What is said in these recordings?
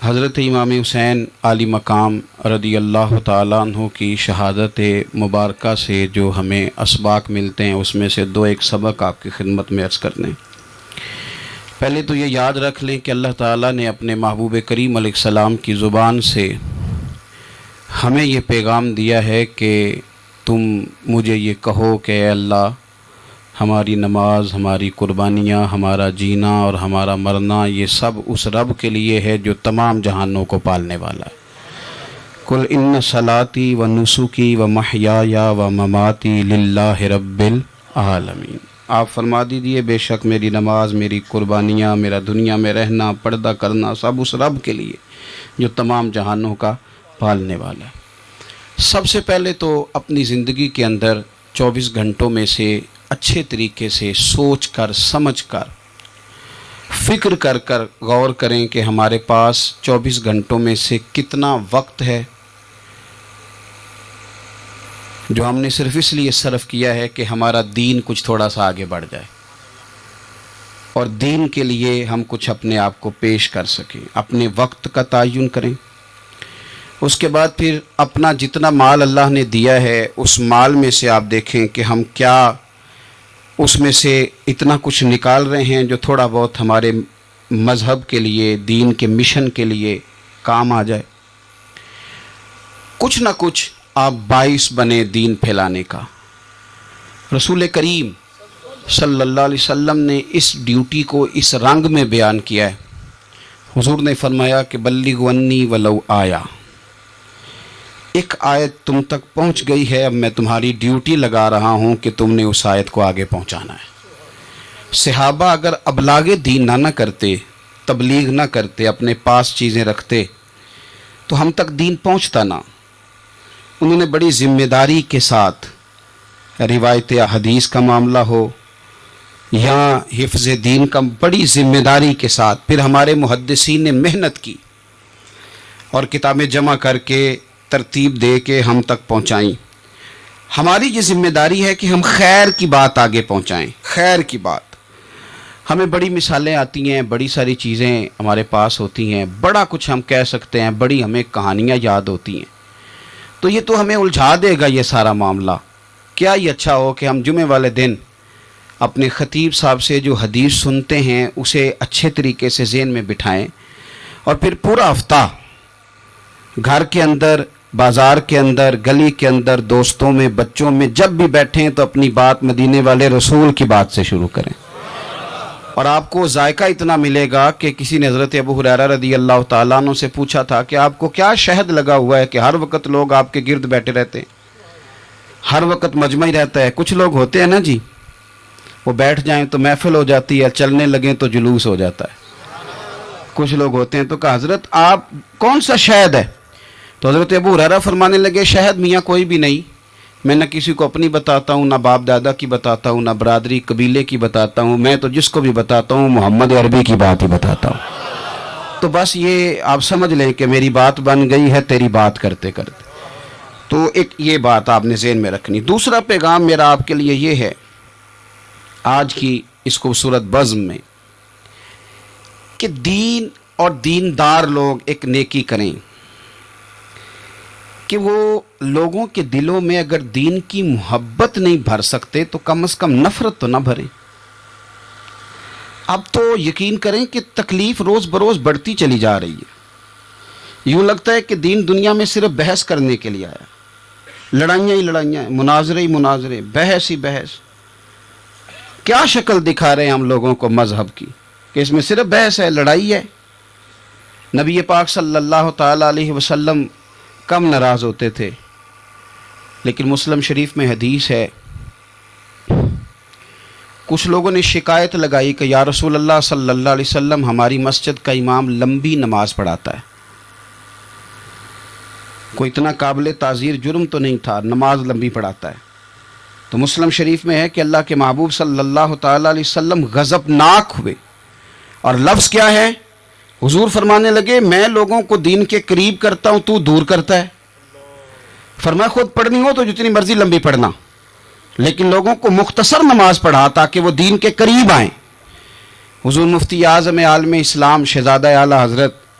حضرت امام حسین عالی مقام رضی اللہ تعالیٰ عنہ کی شہادت مبارکہ سے جو ہمیں اسباق ملتے ہیں اس میں سے ایک سبق آپ کی خدمت میں عرض کر دیں۔ پہلے تو یہ یاد رکھ لیں کہ اللہ تعالیٰ نے اپنے محبوب کریم علیہ السلام کی زبان سے ہمیں یہ پیغام دیا ہے کہ تم مجھے یہ کہو کہ اے اللہ، ہماری نماز، ہماری قربانیاں، ہمارا جینا اور ہمارا مرنا یہ سب اس رب کے لیے ہے جو تمام جہانوں کو پالنے والا ہے۔ قل ان صلاتی و نسکی و محیای و مماتی للہ رب العالمین۔ آپ فرما دیجئے بے شک میری نماز، میری قربانیاں، میرا دنیا میں رہنا، پردہ کرنا سب اس رب کے لیے جو تمام جہانوں کا پالنے والا ہے۔ سب سے پہلے تو اپنی زندگی کے اندر 24 گھنٹوں میں سے اچھے طریقے سے سوچ کر، سمجھ کر، فکر کر کر غور کریں کہ ہمارے پاس 24 گھنٹوں میں سے کتنا وقت ہے جو ہم نے صرف اس لیے صرف کیا ہے کہ ہمارا دین کچھ تھوڑا سا آگے بڑھ جائے اور دین کے لیے ہم کچھ اپنے آپ کو پیش کر سکیں۔ اپنے وقت کا تعین کریں، اس کے بعد پھر اپنا جتنا مال اللہ نے دیا ہے اس مال میں سے آپ دیکھیں کہ ہم کیا اس میں سے اتنا کچھ نکال رہے ہیں جو تھوڑا بہت ہمارے مذہب کے لیے، دین کے مشن کے لیے کام آ جائے۔ کچھ نہ کچھ آپ باعث بنے دین پھیلانے کا۔ رسول کریم صلی اللہ علیہ وسلم نے اس ڈیوٹی کو اس رنگ میں بیان کیا ہے۔ حضور نے فرمایا کہ بلغوا انی ولو آیا، ایک آیت تم تک پہنچ گئی ہے، اب میں تمہاری ڈیوٹی لگا رہا ہوں کہ تم نے اس آیت کو آگے پہنچانا ہے۔ صحابہ اگر ابلاغ دین نہ کرتے، تبلیغ نہ کرتے، اپنے پاس چیزیں رکھتے تو ہم تک دین پہنچتا نہ۔ انہوں نے بڑی ذمہ داری کے ساتھ، روایت حدیث کا معاملہ ہو یا حفظ دین کا، بڑی ذمہ داری کے ساتھ پھر ہمارے محدثین نے محنت کی اور کتابیں جمع کر کے ترتیب دے کے ہم تک پہنچائیں۔ ہماری یہ ذمہ داری ہے کہ ہم خیر کی بات آگے پہنچائیں، خیر کی بات۔ ہمیں بڑی مثالیں آتی ہیں، بڑی ساری چیزیں ہمارے پاس ہوتی ہیں، بڑا کچھ ہم کہہ سکتے ہیں، بڑی ہمیں کہانیاں یاد ہوتی ہیں، تو یہ تو ہمیں الجھا دے گا یہ سارا معاملہ۔ کیا یہ اچھا ہو کہ ہم جمعے والے دن اپنے خطیب صاحب سے جو حدیث سنتے ہیں اسے اچھے طریقے سے ذہن میں بٹھائیں اور پھر پورا ہفتہ گھر کے اندر، بازار کے اندر، گلی کے اندر، دوستوں میں، بچوں میں جب بھی بیٹھیں تو اپنی بات مدینے والے رسول کی بات سے شروع کریں، اور آپ کو ذائقہ اتنا ملے گا کہ کسی نے حضرت ابو ہریرہ رضی اللہ تعالیٰ عنہ سے پوچھا تھا کہ آپ کو کیا شہد لگا ہوا ہے کہ ہر وقت لوگ آپ کے گرد بیٹھے رہتے ہیں، ہر وقت مجمع ہی رہتا ہے؟ کچھ لوگ ہوتے ہیں نا جی، وہ بیٹھ جائیں تو محفل ہو جاتی ہے، چلنے لگیں تو جلوس ہو جاتا ہے۔ کچھ لوگ ہوتے ہیں، تو کہا حضرت آپ کون سا شہد ہے؟ تو حضرت ابو ہریرہ فرمانے لگے شہد میاں کوئی بھی نہیں، میں نہ کسی کو اپنی بتاتا ہوں، نہ باپ دادا کی بتاتا ہوں، نہ برادری قبیلے کی بتاتا ہوں، میں تو جس کو بھی بتاتا ہوں محمد عربی کی بات ہی بتاتا ہوں۔ تو بس یہ آپ سمجھ لیں کہ میری بات بن گئی ہے تیری بات کرتے کرتے۔ تو ایک یہ بات آپ نے ذہن میں رکھنی۔ دوسرا پیغام میرا آپ کے لیے یہ ہے آج کی اس خوبصورت بزم میں کہ دین اور دیندار لوگ ایک نیکی کریں کہ وہ لوگوں کے دلوں میں اگر دین کی محبت نہیں بھر سکتے تو کم از کم نفرت تو نہ بھریں۔ اب تو یقین کریں کہ تکلیف روز بروز بڑھتی چلی جا رہی ہے۔ یوں لگتا ہے کہ دین دنیا میں صرف بحث کرنے کے لیے آیا، لڑائیاں ہی لڑائیاں ہیں، مناظرے ہی مناظرے، بحث ہی بحث۔ کیا شکل دکھا رہے ہیں ہم لوگوں کو مذہب کی کہ اس میں صرف بحث ہے، لڑائی ہے۔ نبی پاک صلی اللہ تعالیٰ علیہ وسلم کم ناراض ہوتے تھے، لیکن مسلم شریف میں حدیث ہے، کچھ لوگوں نے شکایت لگائی کہ یا رسول اللہ صلی اللہ علیہ وسلم ہماری مسجد کا امام لمبی نماز پڑھاتا ہے، کوئی اتنا قابل تعزیر جرم تو نہیں تھا، نماز لمبی پڑھاتا ہے۔ تو مسلم شریف میں ہے کہ اللہ کے محبوب صلی اللہ تعالیٰ علیہ وسلم غضبناک ہوئے، اور لفظ کیا ہے؟ حضور فرمانے لگے میں لوگوں کو دین کے قریب کرتا ہوں، تو دور کرتا ہے۔ فرمایا خود پڑھنی ہو تو جتنی مرضی لمبی پڑھنا، لیکن لوگوں کو مختصر نماز پڑھا تاکہ وہ دین کے قریب آئیں۔ حضور مفتی اعظم عالم اسلام شہزادہ اعلیٰ حضرت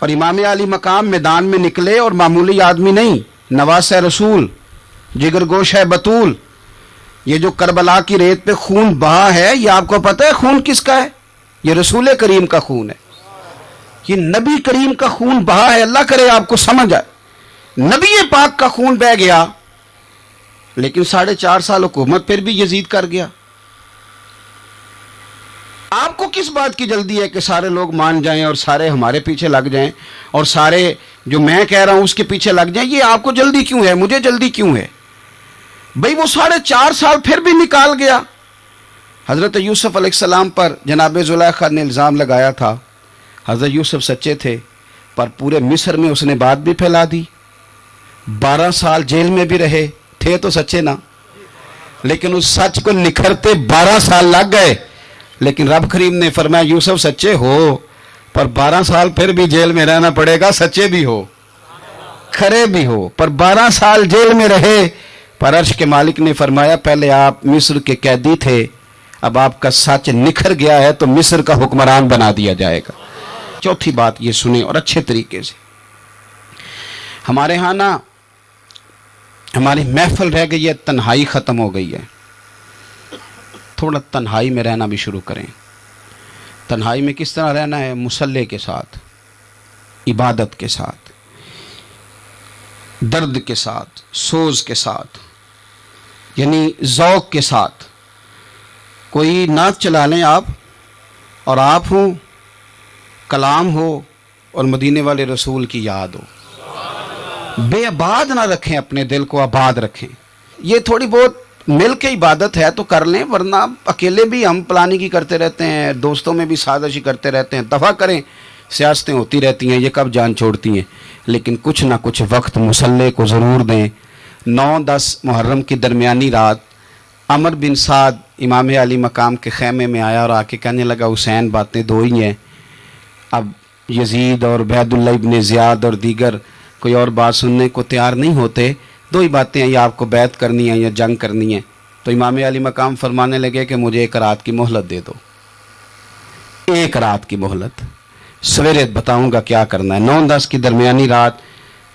اور امام علی مقام میدان میں نکلے اور معمولی آدمی نہیں، نواس رسول، جگر گوش ہے بطول. یہ جو کربلا کی ریت پہ خون بہا ہے، یہ آپ کو پتہ ہے خون کس کا ہے؟ یہ رسول کریم کا خون ہے. یہ نبی کریم کا خون بہا ہے. اللہ کرے آپ کو سمجھ آئے. نبی پاک کا خون بہ گیا، لیکن 4.5 سال حکومت پھر بھی یزید کر گیا. آپ کو کس بات کی جلدی ہے کہ سارے لوگ مان جائیں اور سارے ہمارے پیچھے لگ جائیں اور سارے جو میں کہہ رہا ہوں اس کے پیچھے لگ جائیں؟ یہ آپ کو جلدی کیوں ہے؟ مجھے جلدی کیوں ہے؟ بھئی وہ 4.5 سال پھر بھی نکال گیا. حضرت یوسف علیہ السلام پر جناب زلیخا نے الزام لگایا تھا. حضرت یوسف سچے تھے، پر پورے مصر میں اس نے بات بھی پھیلا دی. 12 سال جیل میں بھی رہے تھے تو سچے نا، لیکن اس سچ کو نکھرتے 12 سال لگ گئے. لیکن رب کریم نے فرمایا یوسف سچے ہو، پر 12 سال پھر بھی جیل میں رہنا پڑے گا. سچے بھی ہو، کھرے بھی ہو، پر 12 سال جیل میں رہے. پر عرش کے مالک نے فرمایا پہلے آپ مصر کے قیدی تھے، اب آپ کا سچ نکھر گیا ہے تو مصر کا حکمران بنا دیا جائے گا. چوتھی بات یہ سنیں اور اچھے طریقے سے. ہمارے ہاں نا ہماری محفل رہ گئی ہے، تنہائی ختم ہو گئی ہے. تھوڑا تنہائی میں رہنا بھی شروع کریں. تنہائی میں کس طرح رہنا ہے؟ مصلی کے ساتھ، عبادت کے ساتھ، درد کے ساتھ، سوز کے ساتھ، یعنی ذوق کے ساتھ. کوئی نعت چلا لیں آپ، اور آپ ہوں، کلام ہو اور مدینے والے رسول کی یاد ہو. بے آباد نہ رکھیں، اپنے دل کو آباد رکھیں. یہ تھوڑی بہت مل کے عبادت ہے تو کر لیں، ورنہ اکیلے بھی ہم پلاننگ ہی کرتے رہتے ہیں، دوستوں میں بھی سازشی کرتے رہتے ہیں. دفع کریں، سیاستیں ہوتی رہتی ہیں، یہ کب جان چھوڑتی ہیں. لیکن کچھ نہ کچھ وقت مصلی کو ضرور دیں. 9-10 محرم کی درمیانی رات عمر بن سعد امام علی مقام کے خیمے میں آیا اور آ کے کہنے لگا حسین باتیں 2 ہی ہیں. اب یزید اور عبید اللہ ابن زیاد اور دیگر کوئی اور بات سننے کو تیار نہیں ہوتے. 2 ہی باتیں ہیں، یا آپ کو بیعت کرنی ہے یا جنگ کرنی ہے. تو امام علی مقام فرمانے لگے کہ مجھے 1 رات کی مہلت دے دو. 1 رات کی مہلت، سویرے بتاؤں گا کیا کرنا ہے. 9-10 کی درمیانی رات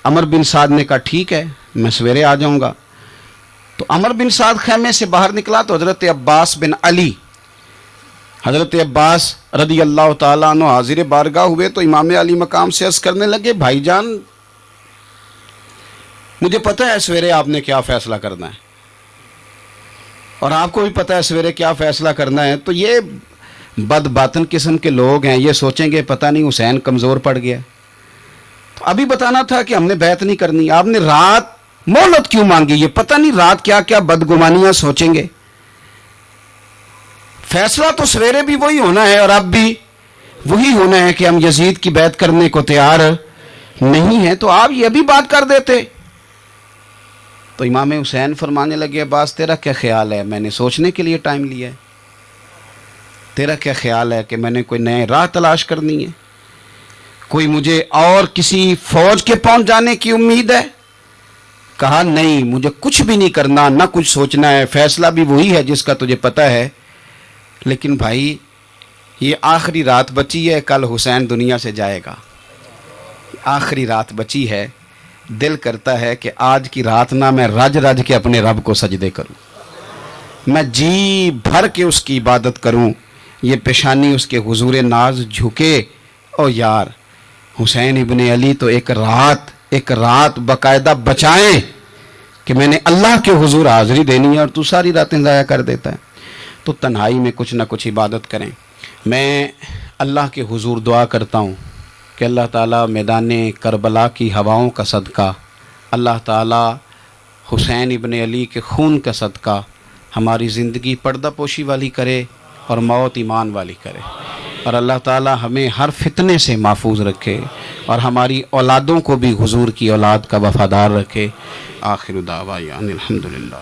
عمر بن سعد نے کہا ٹھیک ہے میں سویرے آ جاؤں گا. تو عمر بن سعد خیمے سے باہر نکلا تو حضرت عباس بن علی، حضرت عباس رضی اللہ تعالیٰ عنہ حاضر بارگاہ ہوئے تو امام علی مقام سے عرض کرنے لگے بھائی جان مجھے پتہ ہے سویرے آپ نے کیا فیصلہ کرنا ہے، اور آپ کو بھی پتہ ہے سویرے کیا فیصلہ کرنا ہے. تو یہ بد باطن قسم کے لوگ ہیں، یہ سوچیں گے پتہ نہیں حسین کمزور پڑ گیا. تو ابھی بتانا تھا کہ ہم نے بیعت نہیں کرنی. آپ نے رات مہلت کیوں مانگی؟ یہ پتہ نہیں رات کیا کیا بدگمانیاں سوچیں گے. فیصلہ تو سویرے بھی وہی ہونا ہے اور اب بھی وہی ہونا ہے کہ ہم یزید کی بیعت کرنے کو تیار نہیں ہیں. تو آپ یہ بھی بات کر دیتے. تو امام حسین فرمانے لگے عباس تیرا کیا خیال ہے؟ میں نے سوچنے کے لیے ٹائم لیا ہے. تیرا کیا خیال ہے کہ میں نے کوئی نئے راہ تلاش کرنی ہے؟ کوئی مجھے اور کسی فوج کے پہنچ جانے کی امید ہے؟ کہا نہیں، مجھے کچھ بھی نہیں کرنا، نہ کچھ سوچنا ہے. فیصلہ بھی وہی ہے جس کا تجھے پتہ ہے. لیکن بھائی یہ آخری رات بچی ہے، کل حسین دنیا سے جائے گا. آخری رات بچی ہے، دل کرتا ہے کہ آج کی رات نہ میں رج رج کے اپنے رب کو سجدے کروں، میں جی بھر کے اس کی عبادت کروں. یہ پیشانی اس کے حضور ناز جھکے. او یار حسین ابن علی تو ایک رات باقاعدہ بچائیں کہ میں نے اللہ کے حضور حاضری دینی ہے اور تو ساری راتیں ضائع کر دیتا ہے. تو تنہائی میں کچھ نہ کچھ عبادت کریں. میں اللہ کے حضور دعا کرتا ہوں کہ اللہ تعالیٰ میدان کربلا کی ہواؤں کا صدقہ، اللہ تعالیٰ حسین ابن علی کے خون کا صدقہ ہماری زندگی پردہ پوشی والی کرے اور موت ایمان والی کرے. اور اللہ تعالیٰ ہمیں ہر فتنے سے محفوظ رکھے اور ہماری اولادوں کو بھی حضور کی اولاد کا وفادار رکھے. آخر دعوانا الحمدللہ.